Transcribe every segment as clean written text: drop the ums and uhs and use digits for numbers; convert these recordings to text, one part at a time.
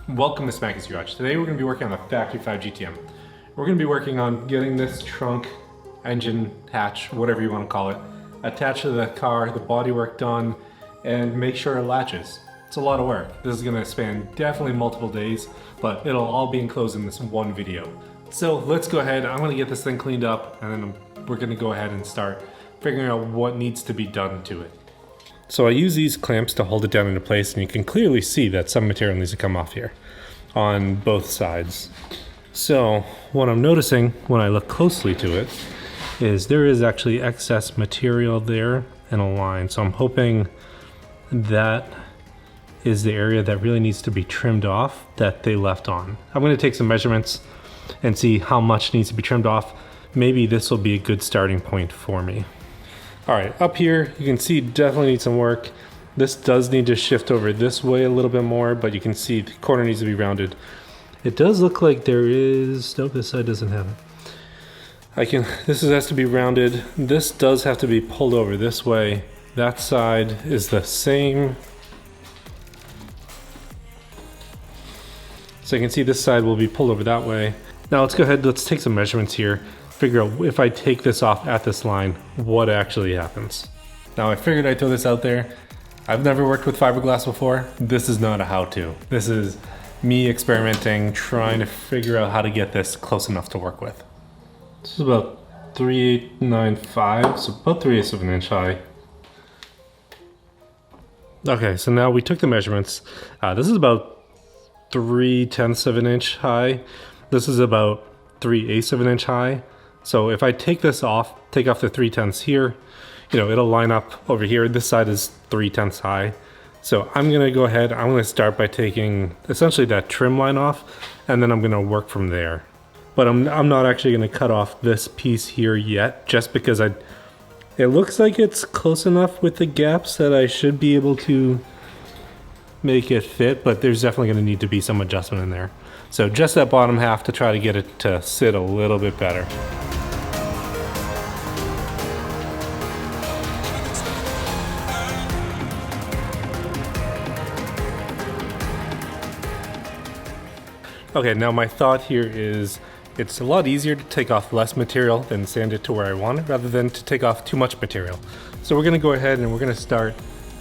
Welcome to Smacky's Garage. Today we're going to be working on the Factory 5 GTM. We're going to be working on getting this trunk, engine, hatch, whatever you want to call it, attached to the car, the bodywork done, and make sure it latches. It's a lot of work. This is going to span definitely multiple days, but it'll all be enclosed in this one video. So let's go ahead. I'm going to get this thing cleaned up, and then we're going to go ahead and start figuring out what needs to be done to it. So I use these clamps to hold it down into place, and you can clearly see that some material needs to come off here on both sides. So what I'm noticing when I look closely to it is there is actually excess material there in a line. So I'm hoping that is the area that really needs to be trimmed off that they left on. I'm going to take some measurements and see how much needs to be trimmed off. Maybe this will be a good starting point for me. All right, up here, you can see definitely needs some work. This does need to shift over this way a little bit more, but you can see the corner needs to be rounded. It does look like there is, nope, this side doesn't have it. This has to be rounded. This does have to be pulled over this way. That side is the same. So you can see this side will be pulled over that way. Now let's go ahead, let's take some measurements here. Figure out if I take this off at this line, what actually happens. Now I figured I'd throw this out there. I've never worked with fiberglass before. This is not a how-to. This is me experimenting, trying to figure out how to get this close enough to work with. This is about 3/895, so about 3/8 of an inch high. Okay, so now we took the measurements. This is about 3/10 of an inch high. This is about 3/8 of an inch high. So if I take this off, take off the 3/10 here, it'll line up over here. This side is 3/10 high. So I'm gonna go ahead, I'm gonna start by taking essentially that trim line off, and then I'm gonna work from there. But I'm not actually gonna cut off this piece here yet, just because it looks like it's close enough with the gaps that I should be able to make it fit, but there's definitely gonna need to be some adjustment in there. So just that bottom half to try to get it to sit a little bit better. Okay, now my thought here is it's a lot easier to take off less material than sand it to where I want it, rather than to take off too much material. So we're gonna go ahead and we're gonna start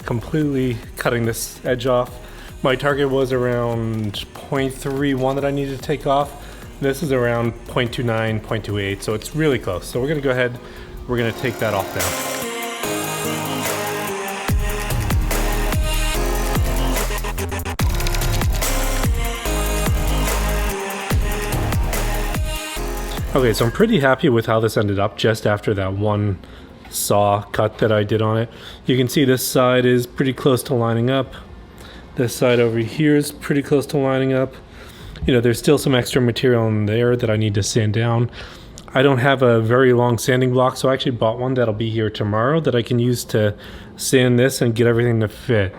completely cutting this edge off. My target was around 0.31 that I needed to take off. This is around 0.29, 0.28, so it's really close. So we're gonna go ahead, we're gonna take that off now. Okay, so I'm pretty happy with how this ended up just after that one saw cut that I did on it. You can see this side is pretty close to lining up. This side over here is pretty close to lining up. There's still some extra material in there that I need to sand down. I don't have a very long sanding block, so I actually bought one that'll be here tomorrow that I can use to sand this and get everything to fit.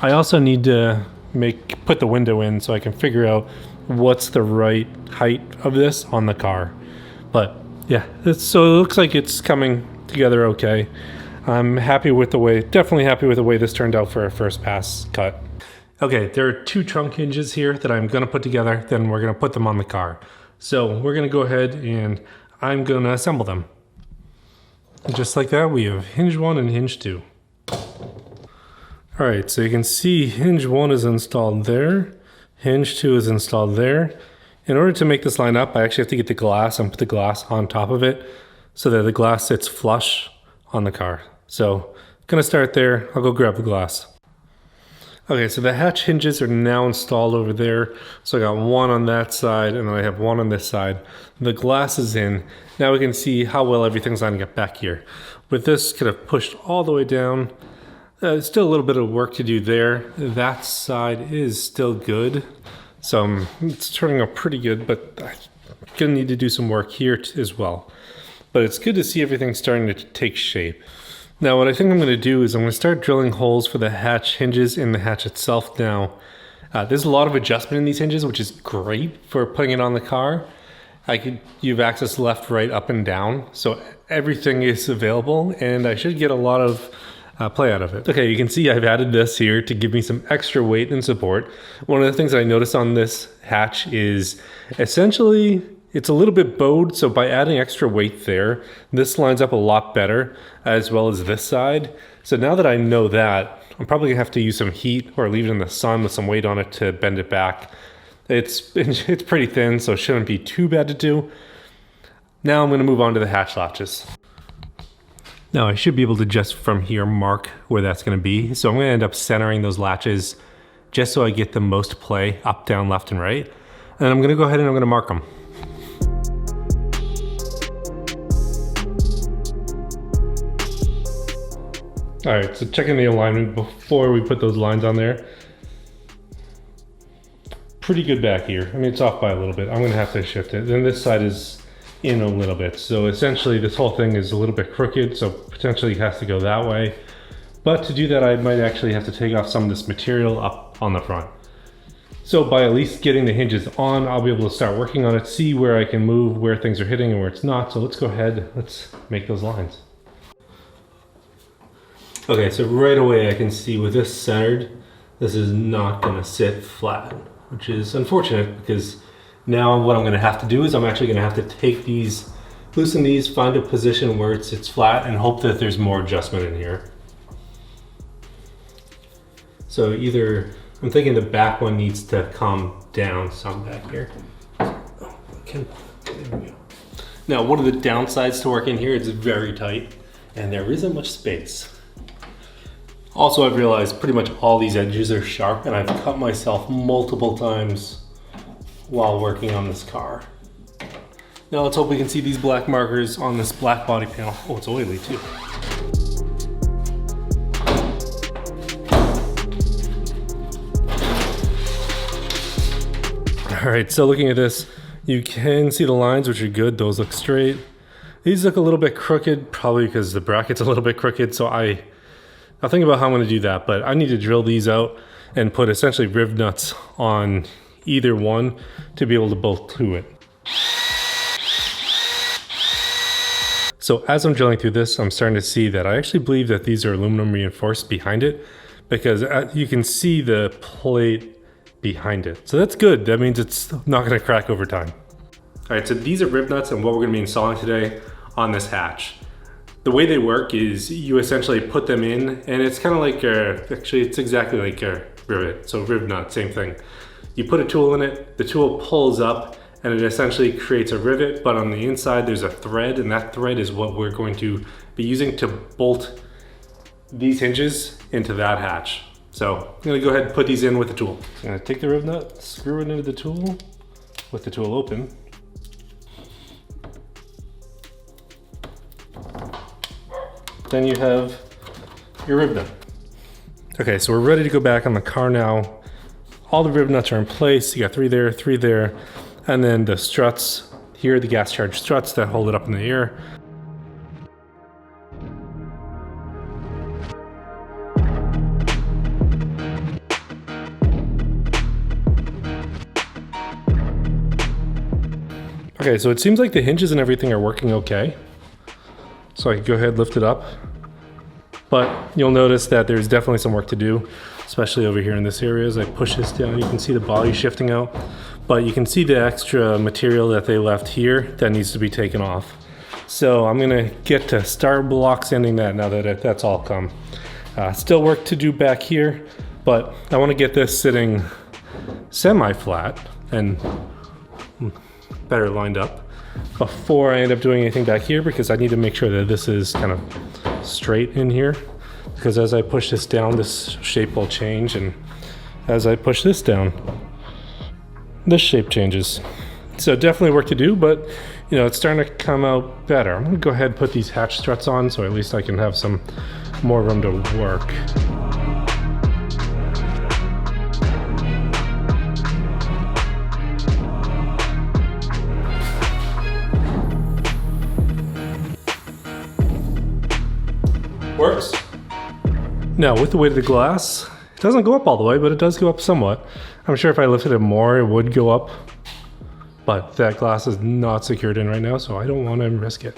I also need to put the window in so I can figure out what's the right height of this on the car. But yeah, so it looks like it's coming together okay. I'm definitely happy with the way this turned out for a first pass cut. Okay, there are two trunk hinges here that I'm gonna put together, then we're gonna put them on the car. So we're gonna go ahead and I'm gonna assemble them. And just like that, we have hinge 1 and hinge 2. All right, so you can see hinge 1 is installed there, hinge 2 is installed there. In order to make this line up, I actually have to get the glass and put the glass on top of it so that the glass sits flush on the car. So I'm gonna start there, I'll go grab the glass. Okay, so the hatch hinges are now installed over there. So I got one on that side and then I have one on this side. The glass is in. Now we can see how well everything's lining up back here. With this kind of pushed all the way down, still a little bit of work to do there. That side is still good. So it's turning out pretty good, but I'm gonna need to do some work here as well. But it's good to see everything starting to take shape. Now what I think I'm gonna do is I'm gonna start drilling holes for the hatch hinges in the hatch itself now. There's a lot of adjustment in these hinges, which is great for putting it on the car. You have access left, right, up, and down. So everything is available, and I should get a lot of play out of it. Okay, you can see I've added this here to give me some extra weight and support. One of the things I noticed on this hatch is essentially it's a little bit bowed, so by adding extra weight there, this lines up a lot better, as well as this side. So now that I know that, I'm probably gonna have to use some heat or leave it in the sun with some weight on it to bend it back. It's pretty thin, so it shouldn't be too bad to do. Now I'm gonna move on to the hatch latches. Now I should be able to just from here mark where that's gonna be. So I'm gonna end up centering those latches just so I get the most play up, down, left, and right. And I'm gonna go ahead and I'm gonna mark them. All right, so checking the alignment before we put those lines on there. Pretty good back here. I mean, it's off by a little bit. I'm gonna have to shift it. Then this side is in a little bit. So essentially this whole thing is a little bit crooked, so potentially it has to go that way. But to do that, I might actually have to take off some of this material up on the front. So by at least getting the hinges on, I'll be able to start working on it, see where I can move, where things are hitting and where it's not. So let's go ahead, let's make those lines. Okay, so right away I can see with this centered, this is not gonna sit flat, which is unfortunate because now what I'm gonna have to do is I'm actually gonna have to take these, loosen these, find a position where it sits flat and hope that there's more adjustment in here. So either, I'm thinking the back one needs to come down some back here. Oh, there we go. Now one of the downsides to working here is it's very tight and there isn't much space. Also, I've realized pretty much all these edges are sharp and I've cut myself multiple times while working on this car. Now let's hope we can see these black markers on this black body panel. Oh, it's oily too. All right, so looking at this, you can see the lines, which are good. Those look straight. These look a little bit crooked, probably because the bracket's a little bit crooked, so I'll think about how I'm gonna do that, but I need to drill these out and put essentially Rivnuts on either one to be able to bolt to it. So as I'm drilling through this, I'm starting to see that I actually believe that these are aluminum reinforced behind it because you can see the plate behind it. So that's good. That means it's not gonna crack over time. All right, so these are Rivnuts and what we're gonna be installing today on this hatch. The way they work is you essentially put them in and it's kind of like actually it's exactly like a rivet. So Rivnut, same thing. You put a tool in it, the tool pulls up and it essentially creates a rivet, but on the inside there's a thread and that thread is what we're going to be using to bolt these hinges into that hatch. So I'm gonna go ahead and put these in with the tool. I'm gonna take the Rivnut, screw it into the tool with the tool open. Then you have your Rivnut. Okay, so we're ready to go back on the car now. All the Rivnuts are in place. You got three there, and then the struts here, the gas charged struts that hold it up in the air. Okay, so it seems like the hinges and everything are working okay. So I can go ahead and lift it up. But you'll notice that there's definitely some work to do, especially over here in this area. As I push this down, you can see the body shifting out. But you can see the extra material that they left here that needs to be taken off. So I'm gonna get to start block sanding that now that that's all come. Still work to do back here, but I wanna get this sitting semi-flat and better lined up before I end up doing anything back here because I need to make sure that this is kind of straight in here because as I push this down, this shape will change, and as I push this down, this shape changes. So definitely work to do, but you know, it's starting to come out better. I'm gonna go ahead and put these hatch struts on so at least I can have some more room to work. Works. Now with the weight of the glass, it doesn't go up all the way, but it does go up somewhat. I'm sure if I lifted it more, it would go up, but that glass is not secured in right now, so I don't want to risk it.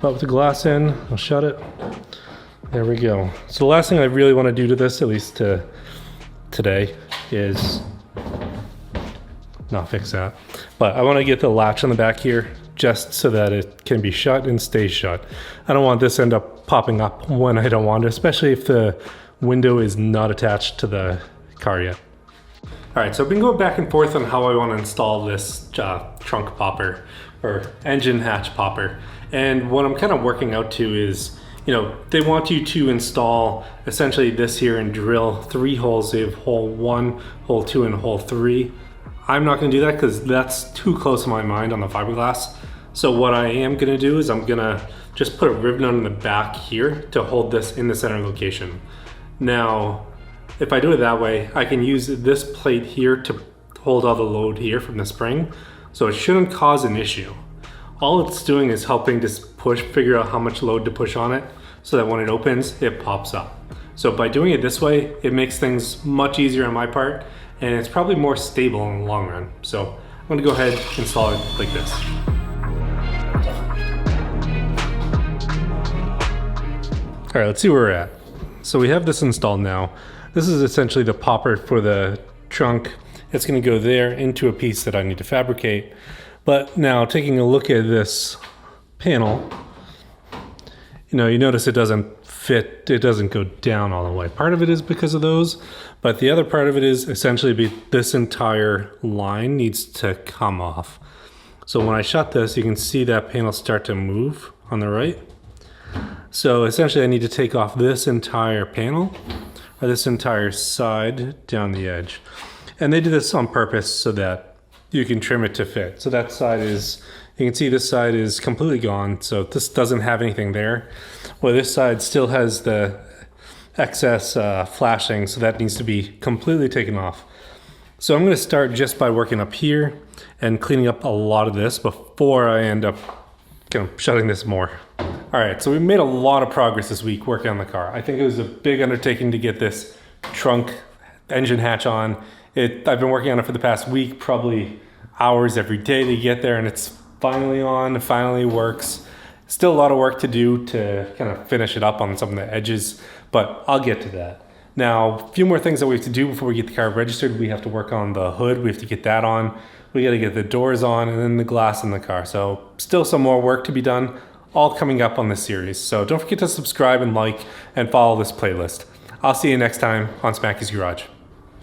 But with the glass in, I'll shut it. There we go. So the last thing I really want to do to this, at least today, is not fix that. But I want to get the latch on the back here just so that it can be shut and stays shut. I don't want this to end up popping up when I don't want it, especially if the window is not attached to the car yet. All right, so I've been going back and forth on how I want to install this trunk popper or engine hatch popper. And what I'm kind of working out to is, you know, they want you to install essentially this here and drill 3 holes. They have hole 1, hole 2, and hole 3. I'm not gonna do that because that's too close to my mind on the fiberglass. So what I am gonna do is I'm gonna just put a Rivnut in the back here to hold this in the center location. Now, if I do it that way, I can use this plate here to hold all the load here from the spring. So it shouldn't cause an issue. All it's doing is helping to figure out how much load to push on it so that when it opens, it pops up. So by doing it this way, it makes things much easier on my part, and it's probably more stable in the long run. So I'm gonna go ahead and install it like this. All right, let's see where we're at. So we have this installed now. This is essentially the popper for the trunk. It's gonna go there into a piece that I need to fabricate. But now taking a look at this panel, you know, you notice it doesn't fit, it doesn't go down all the way. Part of it is because of those, but the other part of it is essentially this entire line needs to come off. So when I shut this, you can see that panel start to move on the right. So essentially I need to take off this entire panel, or this entire side down the edge. And they did this on purpose so that you can trim it to fit. So that side is, you can see this side is completely gone. So this doesn't have anything there. Well, this side still has the excess flashing, so that needs to be completely taken off. So I'm gonna start just by working up here and cleaning up a lot of this before I end up kind of shutting this more. All right, so we made a lot of progress this week working on the car. I think it was a big undertaking to get this trunk engine hatch on. I've been working on it for the past week, probably hours every day to get there, and it's finally on, it finally works. Still a lot of work to do to kind of finish it up on some of the edges, but I'll get to that. Now, a few more things that we have to do before we get the car registered. We have to work on the hood, we have to get that on. We gotta get the doors on and then the glass in the car. So still some more work to be done, all coming up on this series. So don't forget to subscribe and like and follow this playlist. I'll see you next time on Smacky's Garage.